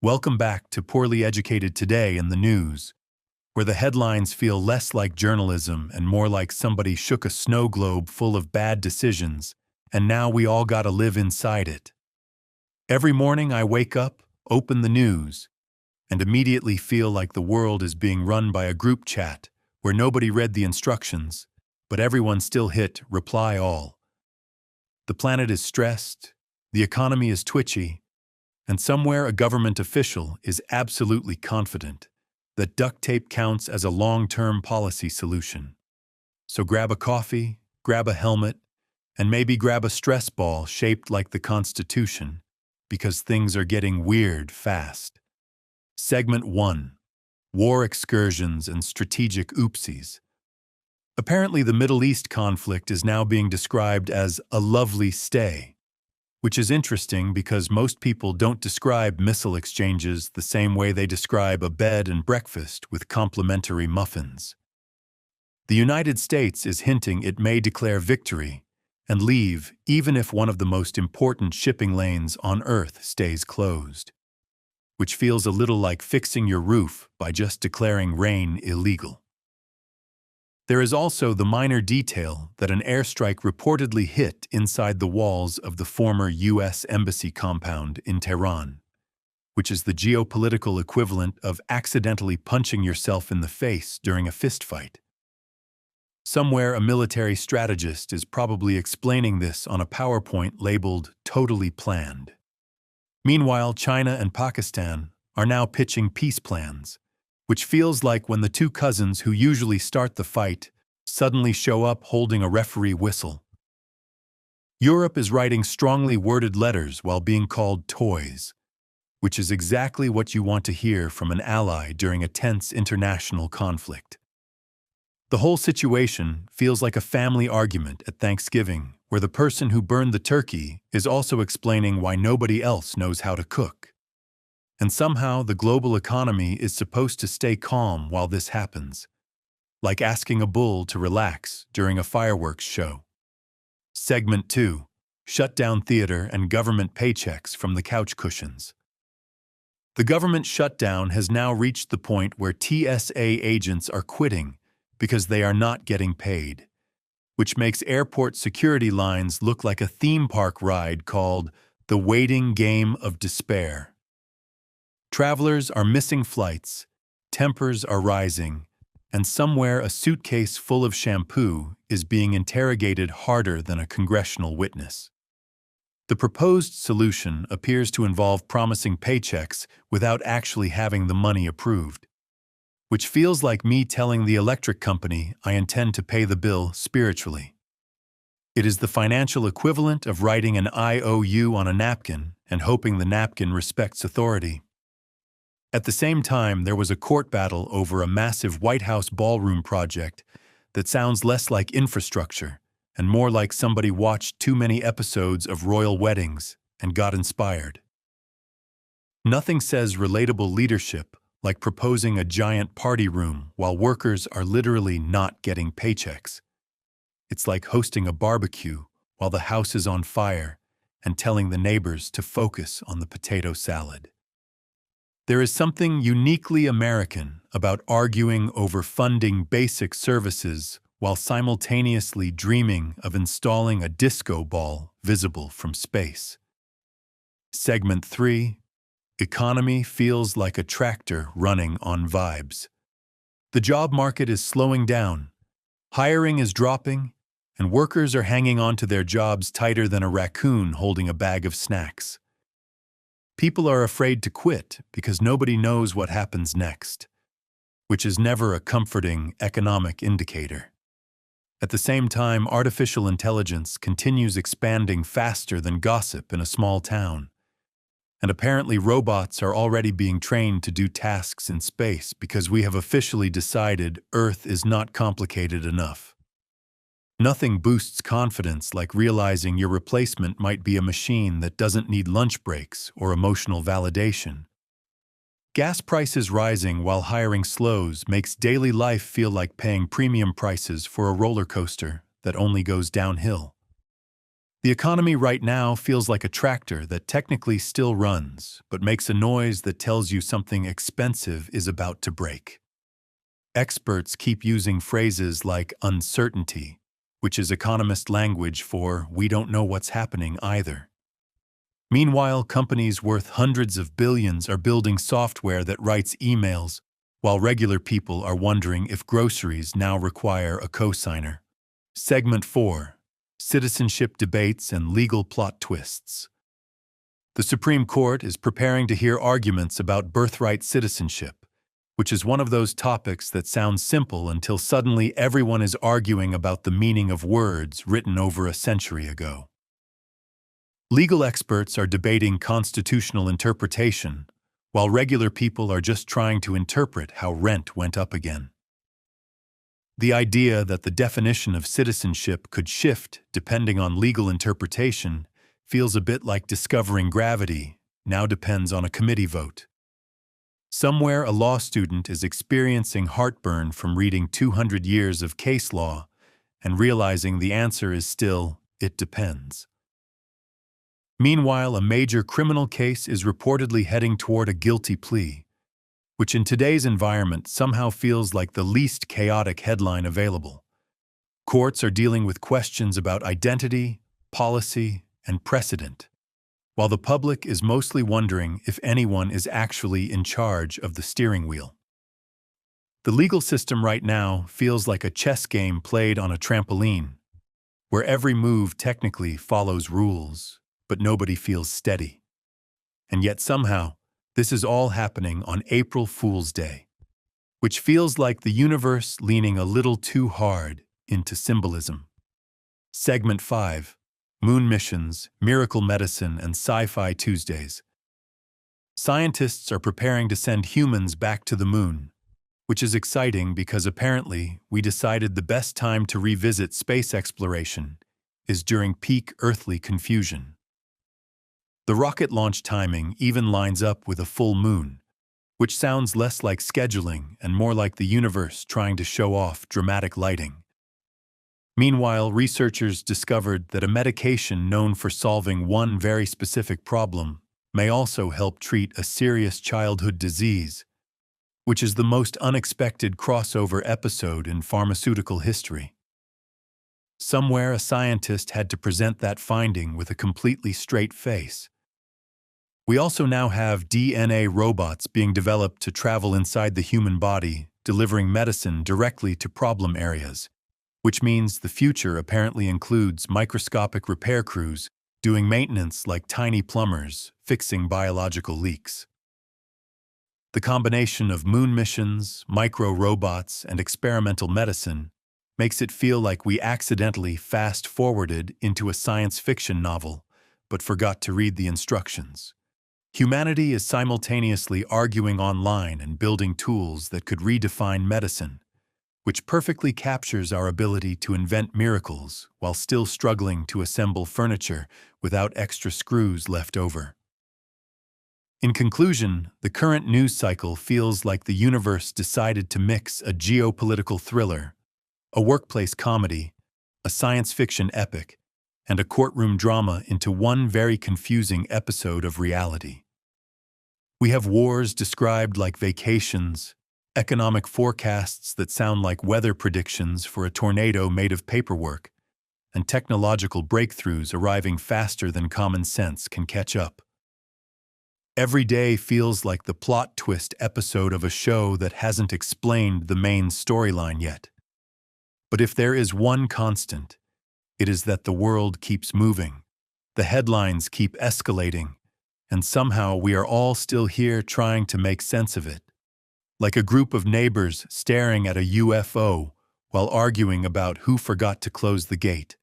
Welcome back to Poorly Educated Today in the News, where the headlines feel less like journalism and more like somebody shook a snow globe full of bad decisions, and now we all gotta live inside it. Every morning I wake up, open the news, and immediately feel like the world is being run by a group chat where nobody read the instructions, but everyone still hit reply all. The planet is stressed, the economy is twitchy, and somewhere a government official is absolutely confident that duct tape counts as a long-term policy solution. So grab a coffee, grab a helmet, and maybe grab a stress ball shaped like the Constitution, because things are getting weird fast. Segment 1. War excursions and strategic oopsies. Apparently the Middle East conflict is now being described as a lovely stay, which is interesting because most people don't describe missile exchanges the same way they describe a bed and breakfast with complimentary muffins. The United States is hinting it may declare victory and leave even if one of the most important shipping lanes on Earth stays closed, which feels a little like fixing your roof by just declaring rain illegal. There is also the minor detail that an airstrike reportedly hit inside the walls of the former U.S. Embassy compound in Tehran, which is the geopolitical equivalent of accidentally punching yourself in the face during a fistfight. Somewhere a military strategist is probably explaining this on a PowerPoint labeled "Totally Planned." Meanwhile, China and Pakistan are now pitching peace plans, which feels like when the two cousins who usually start the fight suddenly show up holding a referee whistle. Europe is writing strongly worded letters while being called toys, which is exactly what you want to hear from an ally during a tense international conflict. The whole situation feels like a family argument at Thanksgiving, where the person who burned the turkey is also explaining why nobody else knows how to cook. And somehow the global economy is supposed to stay calm while this happens, like asking a bull to relax during a fireworks show. Segment 2. Shutdown theater and government paychecks from the couch cushions. The government shutdown has now reached the point where TSA agents are quitting because they are not getting paid, which makes airport security lines look like a theme park ride called The Waiting Game of Despair. Travelers are missing flights, tempers are rising, and somewhere a suitcase full of shampoo is being interrogated harder than a congressional witness. The proposed solution appears to involve promising paychecks without actually having the money approved, which feels like me telling the electric company I intend to pay the bill spiritually. It is the financial equivalent of writing an IOU on a napkin and hoping the napkin respects authority. At the same time, there was a court battle over a massive White House ballroom project that sounds less like infrastructure and more like somebody watched too many episodes of royal weddings and got inspired. Nothing says relatable leadership like proposing a giant party room while workers are literally not getting paychecks. It's like hosting a barbecue while the house is on fire and telling the neighbors to focus on the potato salad. There is something uniquely American about arguing over funding basic services while simultaneously dreaming of installing a disco ball visible from space. Segment 3. Economy feels like a tractor running on vibes. The job market is slowing down, hiring is dropping, and workers are hanging on to their jobs tighter than a raccoon holding a bag of snacks. People are afraid to quit because nobody knows what happens next, which is never a comforting economic indicator. At the same time, artificial intelligence continues expanding faster than gossip in a small town. And apparently robots are already being trained to do tasks in space because we have officially decided Earth is not complicated enough. Nothing boosts confidence like realizing your replacement might be a machine that doesn't need lunch breaks or emotional validation. Gas prices rising while hiring slows makes daily life feel like paying premium prices for a roller coaster that only goes downhill. The economy right now feels like a tractor that technically still runs, but makes a noise that tells you something expensive is about to break. Experts keep using phrases like uncertainty, which is economist language for "we don't know what's happening either." Meanwhile, companies worth hundreds of billions are building software that writes emails, while regular people are wondering if groceries now require a cosigner. Segment 4: Citizenship Debates and Legal Plot Twists. The Supreme Court is preparing to hear arguments about birthright citizenship, which is one of those topics that sounds simple until suddenly everyone is arguing about the meaning of words written over a century ago. Legal experts are debating constitutional interpretation, while regular people are just trying to interpret how rent went up again. The idea that the definition of citizenship could shift depending on legal interpretation feels a bit like discovering gravity now depends on a committee vote. Somewhere a law student is experiencing heartburn from reading 200 years of case law and realizing the answer is still, it depends. Meanwhile, a major criminal case is reportedly heading toward a guilty plea, which in today's environment somehow feels like the least chaotic headline available. Courts are dealing with questions about identity, policy, and precedent, while the public is mostly wondering if anyone is actually in charge of the steering wheel. The legal system right now feels like a chess game played on a trampoline, where every move technically follows rules, but nobody feels steady. And yet somehow, this is all happening on April Fool's Day, which feels like the universe leaning a little too hard into symbolism. Segment 5: Moon Missions, Miracle Medicine, and Sci-Fi Tuesdays. Scientists are preparing to send humans back to the moon, which is exciting because apparently we decided the best time to revisit space exploration is during peak earthly confusion. The rocket launch timing even lines up with a full moon, which sounds less like scheduling and more like the universe trying to show off dramatic lighting. Meanwhile, researchers discovered that a medication known for solving one very specific problem may also help treat a serious childhood disease, which is the most unexpected crossover episode in pharmaceutical history. Somewhere a scientist had to present that finding with a completely straight face. We also now have DNA robots being developed to travel inside the human body, delivering medicine directly to problem areas, which means the future apparently includes microscopic repair crews doing maintenance like tiny plumbers, fixing biological leaks. The combination of moon missions, micro-robots, and experimental medicine makes it feel like we accidentally fast-forwarded into a science fiction novel, but forgot to read the instructions. Humanity is simultaneously arguing online and building tools that could redefine medicine, which perfectly captures our ability to invent miracles while still struggling to assemble furniture without extra screws left over. In conclusion, the current news cycle feels like the universe decided to mix a geopolitical thriller, a workplace comedy, a science fiction epic, and a courtroom drama into one very confusing episode of reality. We have wars described like vacations, economic forecasts that sound like weather predictions for a tornado made of paperwork, and technological breakthroughs arriving faster than common sense can catch up. Every day feels like the plot twist episode of a show that hasn't explained the main storyline yet. But if there is one constant, it is that the world keeps moving, the headlines keep escalating, and somehow we are all still here trying to make sense of it. Like a group of neighbors staring at a UFO while arguing about who forgot to close the gate.